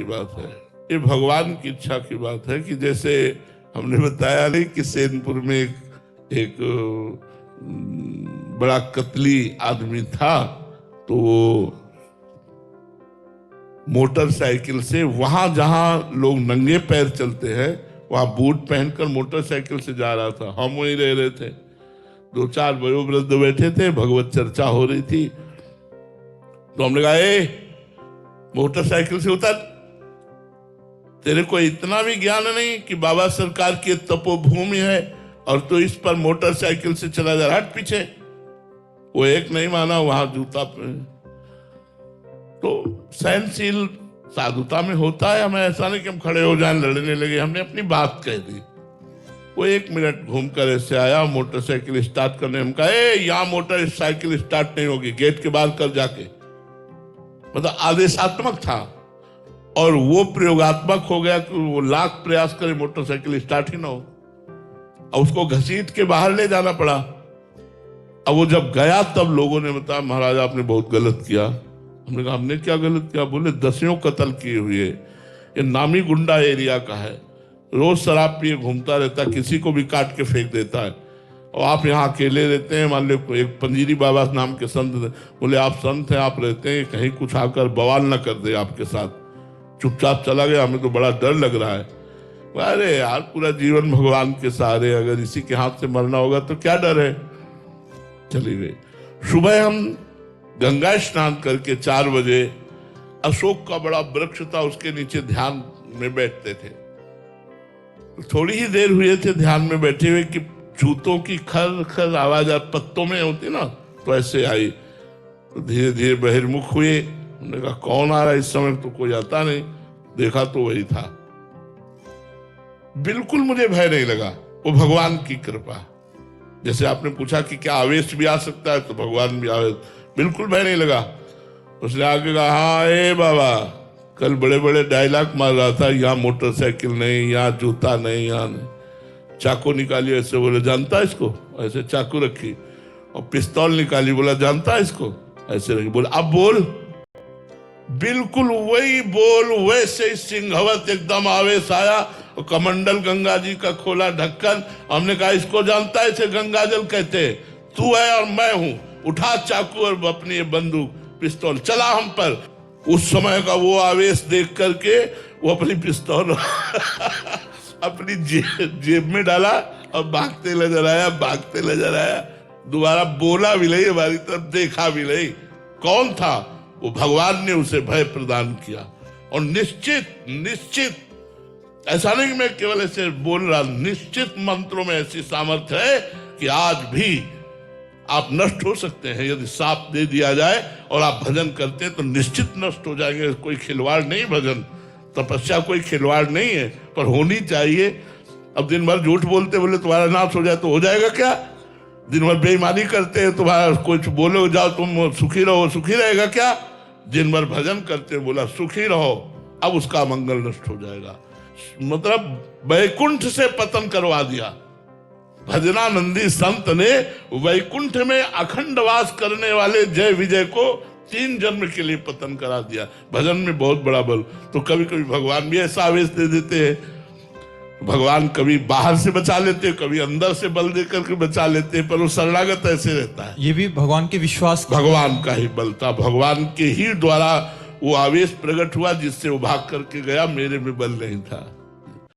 की बात है, ये भगवान की इच्छा की बात है कि जैसे हमने बताया नहीं कि सैनपुर में एक बड़ा कतली आदमी था, तो वो मोटरसाइकिल से वहां जहां लोग नंगे पैर चलते हैं वहां बूट पहनकर मोटरसाइकिल से जा रहा था। हम वहीं रह रहे थे, 2-4 वयोवृद्ध बैठे थे, भगवत चर्चा हो रही थी। तो हमने कहा, ए मोटरसाइकिल से उतर, तेरे को इतना भी ज्ञान नहीं कि बाबा सरकार की तपोभूमि है और तो इस पर मोटरसाइकिल से चला जा रहा, हट पीछे। वो एक नहीं माना, वहां जूता तो सहनशील साधुता में होता है। हमें ऐसा नहीं कि हम खड़े हो जाएं, लड़ने लगे, हमने अपनी बात कह दी। वो 1 मिनट घूमकर ऐसे आया, मोटरसाइकिल स्टार्ट करने, हम कहा, यहाँ मोटरसाइकिल स्टार्ट नहीं होगी, गेट के बाहर कर जाके। मतलब आदेशात्मक था और वो प्रयोगात्मक हो गया कि वो लाख प्रयास करे मोटरसाइकिल स्टार्ट ही ना हो, और उसको घसीट के बाहर ले जाना पड़ा। अब वो जब गया तब लोगों ने बताया, महाराज आपने बहुत गलत किया। हमने कहा, हमने क्या गलत किया? बोले 10 कत्ल किए हुए, ये नामी गुंडा एरिया का है, रोज शराब पिए घूमता रहता, किसी को भी काट के फेंक देता है, और आप यहाँ अकेले रहते हैं। मान लो एक पंजीरी बाबा नाम के संत, बोले आप संत हैं, आप रहते हैं, कहीं कुछ आकर बवाल न कर दे आपके साथ। चुपचाप चला गया, हमें तो बड़ा डर लग रहा है। अरे यार, पूरा जीवन भगवान के सहारे, अगर इसी के हाथ से मरना होगा तो क्या डर है। चली गई। सुबह हम गंगा स्नान करके 4 बजे अशोक का बड़ा वृक्ष था, उसके नीचे ध्यान में बैठते थे। थोड़ी ही देर हुए थे ध्यान में बैठे हुए कि जूतों की खर खर आवाज पत्तों में होती ना, तो ऐसे आई। तो धीरे धीरे बहिर्मुख हुए। हमने कहा, कौन आ रहा है? इस समय तो कोई आता नहीं। देखा तो वही था। बिल्कुल मुझे भय नहीं लगा, वो भगवान की कृपा। जैसे आपने पूछा कि क्या आवेश भी आ सकता है, तो भगवान भी आवेश, बिल्कुल भय नहीं लगा। उसने आगे कहा, हाँ ए बाबा, कल बड़े बड़े डायलॉग मार रहा था, यहाँ मोटरसाइकिल नहीं, यहाँ जूता नहीं, यहाँ नहीं। चाकू निकाली, ऐसे बोले, जानता है इसको? ऐसे चाकू रखी, और पिस्तौल निकाली, बोला जानता है इसको? ऐसे रखी, बोला अब बोल। बिल्कुल वही बोल, वैसे सिंहवत एकदम आवेश आया, और कमंडल गंगा जी का खोला ढक्कन। हमने कहा, इसको जानता है? इसे गंगा जल कहते, तू है और मैं हूं। उठा चाकू और अपनी ये बंदूक पिस्तौल, चला हम पर। उस समय का वो आवेश देख करके वो अपनी पिस्तौल अपनी जेब में डाला और भागते नजर आया, भागते नजर आया। दोबारा बोला भी नहीं, हमारी तरफ देखा भी नहीं। कौन था वो? भगवान ने उसे भय प्रदान किया। और निश्चित निश्चित, ऐसा नहीं कि मैं केवल ऐसे बोल रहा, निश्चित मंत्रों में ऐसी सामर्थ्य है कि आज भी आप नष्ट हो सकते हैं। यदि साप दे दिया जाए और आप भजन करते हैं तो निश्चित नष्ट हो जाएंगे। कोई खिलवाड़ नहीं, भजन तपस्या कोई खिलवाड़ नहीं है, पर होनी चाहिए। अब दिन भर झूठ बोलते बोले तुम्हारा नाश हो जाए तो हो जाएगा क्या? दिन भर बेईमानी करते हैं, तुम्हारा कुछ बोलो जाओ तुम सुखी रहो, सुखी रहेगा क्या? दिन भर भजन करते बोला सुखी रहो, अब उसका मंगल नष्ट हो जाएगा। मतलब वैकुंठ से पतन करवा दिया। भजनानंदी संत ने वैकुंठ में अखंड वास करने वाले जय विजय को 3 जन्म के लिए पतन करा दिया। भजन में बहुत बड़ा बल। तो कभी कभी भगवान भी ऐसा आवेश दे देते हैं। भगवान कभी बाहर से बचा लेते हैं, कभी अंदर से बल देकर के बचा लेते हैं, पर वो शरणागत ऐसे रहता है। ये भी भगवान के विश्वास, भगवान का ही बल था। भगवान के ही द्वारा वो आवेश प्रकट हुआ जिससे वो भाग करके गया, मेरे में बल नहीं था।